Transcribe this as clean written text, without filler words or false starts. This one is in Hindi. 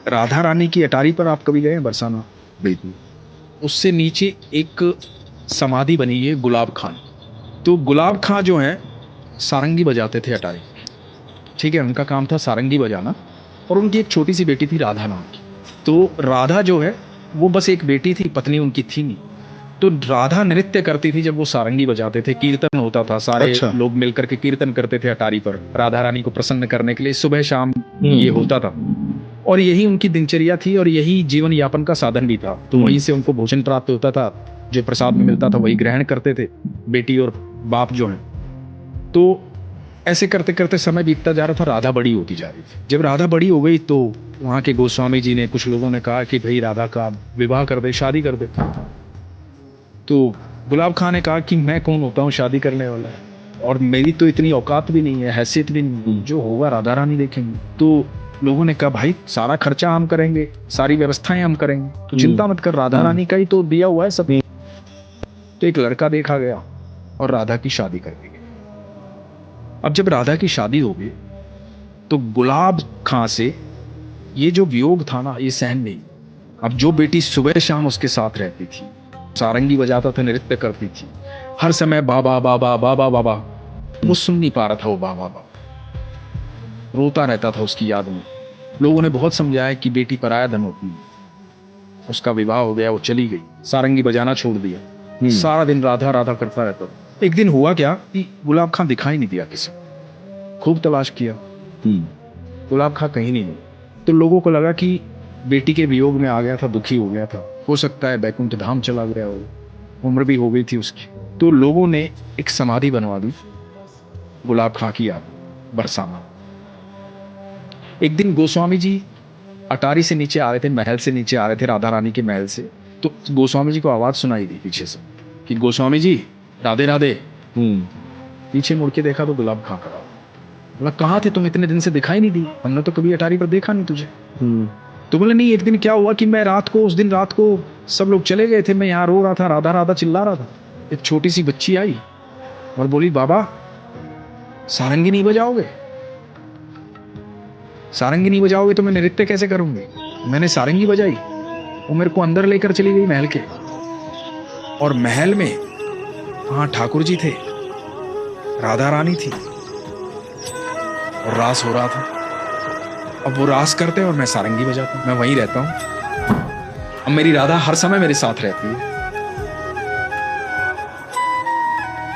राधा रानी की अटारी पर आप कभी गए हैं बरसाना? बिल्कुल। उससे नीचे एक समाधि बनी है गुलाब खान। तो गुलाब खां जो हैं सारंगी बजाते थे अटारी, ठीक है, उनका काम था सारंगी बजाना। और उनकी एक छोटी सी बेटी थी राधा नाम की। तो राधा जो है वो बस एक बेटी थी, पत्नी उनकी थी नहीं। तो राधा नृत्य करती थी जब वो सारंगी बजाते थे, कीर्तन होता था, सारे अच्छा। लोग मिलकर के कीर्तन करते थे अटारी पर राधा रानी को प्रसन्न करने के लिए, सुबह शाम ये होता था। और यही उनकी दिनचर्या थी और यही जीवन यापन का साधन भी था। तो वहीं से उनको भोजन प्राप्त होता था, जो प्रसाद में मिलता था वही ग्रहण करते थे बेटी और बाप जो हैं। तो ऐसे करते करते समय बीतता जा रहा था, राधा बड़ी होती जा रही थी। जब राधा बड़ी हो गई तो वहाँ के गोस्वामी जी ने, कुछ लोगों ने कहा कि भाई राधा का विवाह कर दे, शादी कर दे। तो गुलाब खान ने कहा कि मैं कौन होता हूँ शादी करने वाला, और मेरी तो इतनी औकात भी नहीं है, हैसियत भी नहीं है, जो होगा राधा रानी देखेंगे। तो लोगों ने कहा भाई सारा खर्चा हम करेंगे, सारी व्यवस्थाएं हम करेंगे, तो चिंता मत कर, राधा रानी का ही तो दिया हुआ है सब। तो एक लड़का देखा गया और राधा की शादी कर दी गई। अब जब राधा की शादी हो गई तो गुलाब खां से ये जो वियोग था ना, ये सहन नहीं। अब जो बेटी सुबह शाम उसके साथ रहती थी, सारंगी बजाता था, नृत्य करती थी, हर समय बाबा बाबा बाबा बाबा, वो सुन नहीं पा रहा था, वो बाबा बाबा रोता रहता था उसकी याद में। लोगों ने बहुत समझाया कि बेटी पराया धन होती है। उसका विवाह हो गया, वो चली गई, सारंगी बजाना छोड़ दिया, सारा दिन राधा राधा करता रहता था। एक दिन हुआ क्या कि गुलाब खां दिखाई नहीं दिया किसी को। खूब तलाश किया, गुलाब खां कहीं नहीं मिला। तो लोगों को लगा कि बेटी के वियोग में आ गया था, दुखी हो गया था, हो सकता है बैकुंठ धाम चला गया हो, उम्र भी हो गई थी उसकी। तो लोगों ने एक समाधि बनवा दी गुलाब खां की याद बरसाना। एक दिन गोस्वामी जी अटारी से नीचे आ रहे थे, महल से नीचे आ रहे थे, राधा रानी के महल से। तो गोस्वामी जी को आवाज सुनाई दी पीछे से कि गोस्वामी जी राधे राधे। पीछे मुड़ के देखा तो गुलाब खां खड़ा। बोला कहाँ थे तुम, इतने दिन से दिखाई नहीं दी, हमने तो कभी अटारी पर देखा नहीं तुझे। तो बोले नहीं, एक दिन क्या हुआ कि मैं रात को, उस दिन रात को सब लोग चले गए थे, मैं यहाँ रो रहा था, राधा राधा चिल्ला रहा था। एक छोटी सी बच्ची आई और बोली बाबा सारंगी नहीं बजाओगे, सारंगी नहीं बजाओगे तो मैं नृत्य कैसे करूंगी। मैंने सारंगी बजाई, वो मेरे को अंदर लेकर चली गई महल के, और महल में वहां ठाकुर जी थे, राधा रानी थी, और रास हो रहा था। अब वो रास करते और मैं सारंगी बजाता, मैं वहीं रहता हूँ। अब मेरी राधा हर समय मेरे साथ रहती है।